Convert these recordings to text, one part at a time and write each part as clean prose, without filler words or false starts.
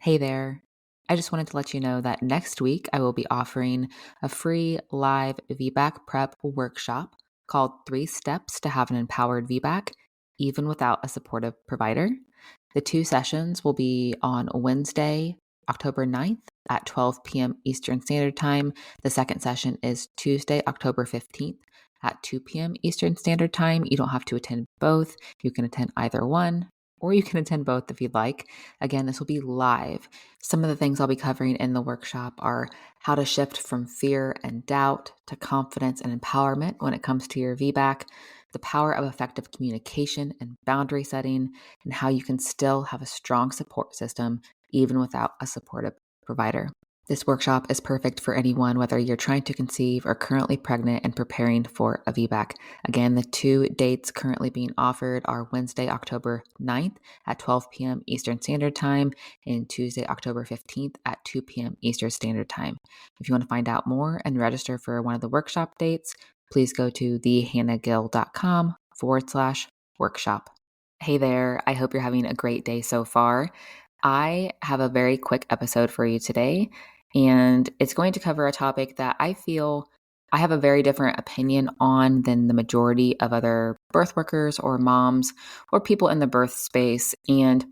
Hey there. I just wanted to let you know that next week I will be offering a free live VBAC prep workshop called 3 Steps to Have an Empowered VBAC, even without a supportive provider. The 2 sessions will be on Wednesday, October 9th at 12 p.m. Eastern Standard Time. The second session is Tuesday, October 15th at 2 p.m. Eastern Standard Time. You don't have to attend both. You can attend either one, or you can attend both if you'd like. Again, this will be live. Some of the things I'll be covering in the workshop are how to shift from fear and doubt to confidence and empowerment when it comes to your VBAC, the power of effective communication and boundary setting, and how you can still have a strong support system even without a supportive provider. This workshop is perfect for anyone, whether you're trying to conceive or currently pregnant and preparing for a VBAC. Again, the 2 dates currently being offered are Wednesday, October 9th at 12 p.m. Eastern Standard Time and Tuesday, October 15th at 2 p.m. Eastern Standard Time. If you want to find out more and register for one of the workshop dates, please go to thehannahgill.com/workshop. Hey there, I hope you're having a great day so far. I have a very quick episode for you today, and it's going to cover a topic that I feel I have a very different opinion on than the majority of other birth workers or moms or people in the birth space. And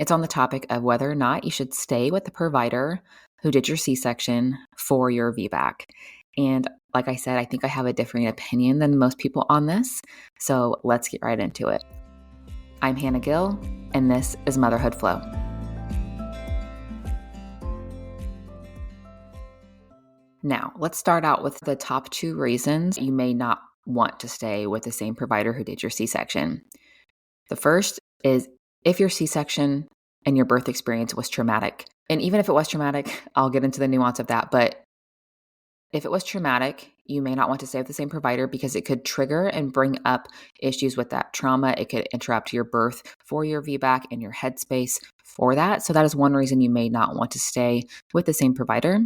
it's on the topic of whether or not you should stay with the provider who did your C-section for your VBAC. And like I said, I think I have a different opinion than most people on this. So let's get right into it. I'm Hannah Gill, and this is Motherhood Flow. Now, let's start out with the top 2 reasons you may not want to stay with the same provider who did your C-section. The first is if your C-section and your birth experience was traumatic. And even if it was traumatic, I'll get into the nuance of that. But if it was traumatic, you may not want to stay with the same provider because it could trigger and bring up issues with that trauma. It could interrupt your birth for your VBAC and your headspace for that. So that is one reason you may not want to stay with the same provider.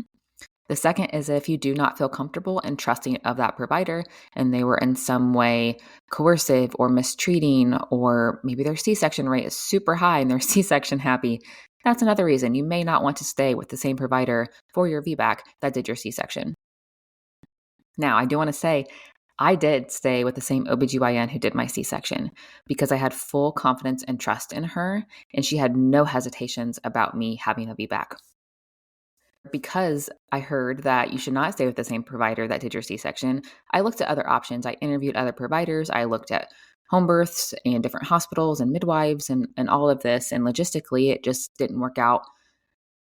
The second is if you do not feel comfortable and trusting of that provider and they were in some way coercive or mistreating, or maybe their C-section rate is super high and they're C-section happy. That's another reason you may not want to stay with the same provider for your VBAC that did your C-section. Now, I do want to say I did stay with the same OBGYN who did my C-section because I had full confidence and trust in her, and she had no hesitations about me having a VBAC. Because I heard that you should not stay with the same provider that did your C-section, I looked at other options. I interviewed other providers. I looked at home births and different hospitals and midwives and all of this. And logistically, it just didn't work out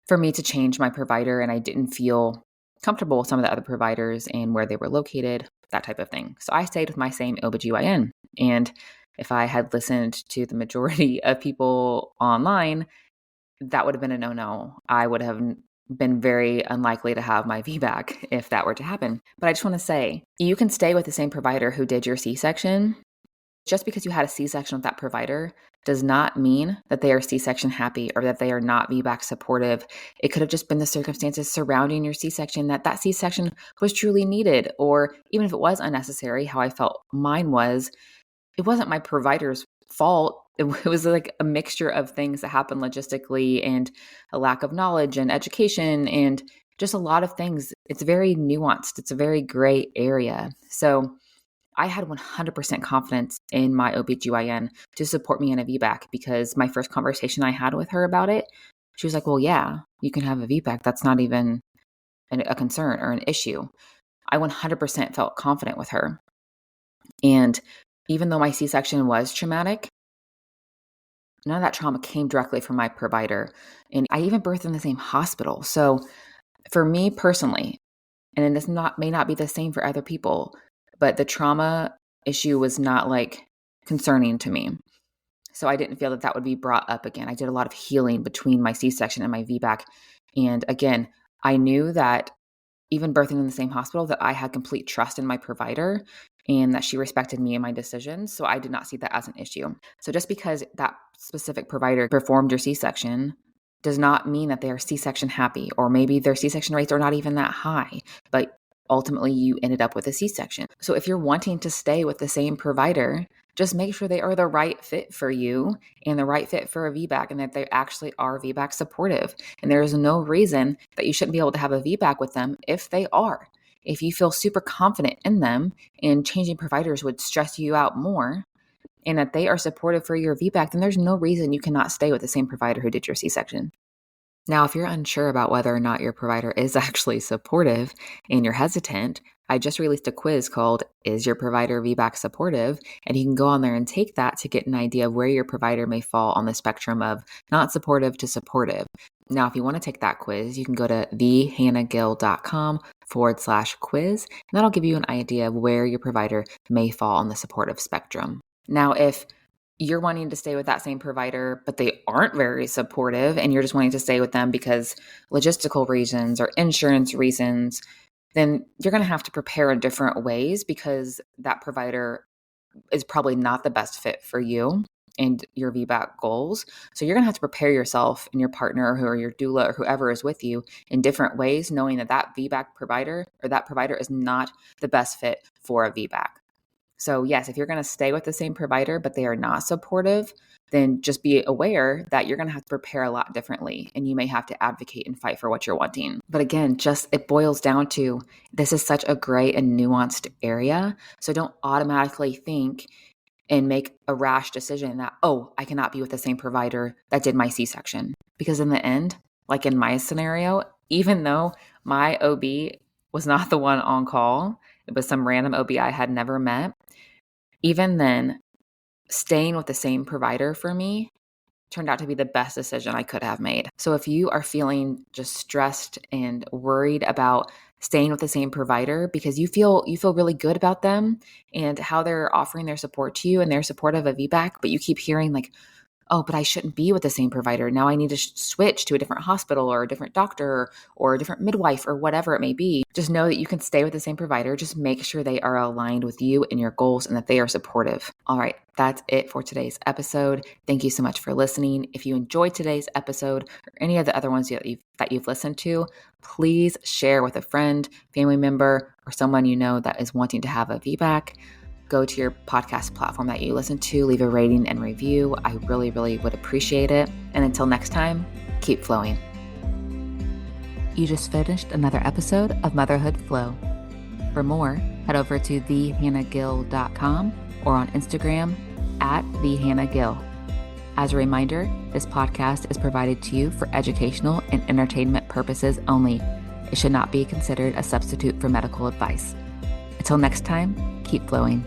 for me to change my provider. And I didn't feel comfortable with some of the other providers and where they were located, that type of thing. So I stayed with my same OBGYN. And if I had listened to the majority of people online, that would have been a no-no. I would have been very unlikely to have my VBAC if that were to happen. But I just want to say, you can stay with the same provider who did your C-section. Just because you had a C-section with that provider does not mean that they are C-section happy or that they are not VBAC supportive. It could have just been the circumstances surrounding your C-section that C-section was truly needed, or even if it was unnecessary, how I felt mine was, it wasn't my provider's fault. It was like a mixture of things that happened logistically and a lack of knowledge and education and just a lot of things. It's very nuanced. It's a very gray area. So I had 100% confidence in my OBGYN to support me in a VBAC because my first conversation I had with her about it, she was like, well, yeah, you can have a VBAC. That's not even a concern or an issue. I 100% felt confident with her. And even though my C-section was traumatic, none of that trauma came directly from my provider. And I even birthed in the same hospital. So for me personally, and this may not be the same for other people, but the trauma issue was not like concerning to me. So I didn't feel that would be brought up again. I did a lot of healing between my C-section and my VBAC. And again, I knew that even birthing in the same hospital, that I had complete trust in my provider and that she respected me and my decisions. So I did not see that as an issue. So just because that specific provider performed your C-section does not mean that they are C-section happy, or maybe their C-section rates are not even that high, but ultimately you ended up with a C-section. So if you're wanting to stay with the same provider Just make sure they are the right fit for you and the right fit for a VBAC, and that they actually are VBAC supportive. And there is no reason that you shouldn't be able to have a VBAC with them if they are. If you feel super confident in them and changing providers would stress you out more, and that they are supportive for your VBAC, then there's no reason you cannot stay with the same provider who did your C-section. Now, if you're unsure about whether or not your provider is actually supportive and you're hesitant, I just released a quiz called Is Your Provider VBAC Supportive? And you can go on there and take that to get an idea of where your provider may fall on the spectrum of not supportive to supportive. Now, if you want to take that quiz, you can go to thehannahgill.com/quiz, and that'll give you an idea of where your provider may fall on the supportive spectrum. Now, if you're wanting to stay with that same provider, but they aren't very supportive and you're just wanting to stay with them because logistical reasons or insurance reasons, then you're going to have to prepare in different ways, because that provider is probably not the best fit for you and your VBAC goals. So you're going to have to prepare yourself and your partner or your doula or whoever is with you in different ways, knowing that that VBAC provider or that provider is not the best fit for a VBAC. So yes, if you're going to stay with the same provider, but they are not supportive, then just be aware that you're going to have to prepare a lot differently, and you may have to advocate and fight for what you're wanting. But again, it boils down to, this is such a gray and nuanced area. So don't automatically think and make a rash decision that, oh, I cannot be with the same provider that did my C-section. Because in the end, like in my scenario, even though my OB was not the one on call, it was some random OB I had never met, even then, staying with the same provider for me turned out to be the best decision I could have made. So if you are feeling just stressed and worried about staying with the same provider because you feel really good about them and how they're offering their support to you and their support of a VBAC, but you keep hearing like, oh, but I shouldn't be with the same provider. Now I need to switch to a different hospital or a different doctor or a different midwife or whatever it may be. Just know that you can stay with the same provider. Just make sure they are aligned with you and your goals and that they are supportive. All right, that's it for today's episode. Thank you so much for listening. If you enjoyed today's episode or any of the other ones that you've listened to, please share with a friend, family member, or someone you know that is wanting to have a VBAC. Go to your podcast platform that you listen to, leave a rating and review. I really, really would appreciate it. And until next time, keep flowing. You just finished another episode of Motherhood Flow. For more, head over to thehannahgill.com or on Instagram @thehannahgill. As a reminder, this podcast is provided to you for educational and entertainment purposes only. It should not be considered a substitute for medical advice. Until next time, keep flowing.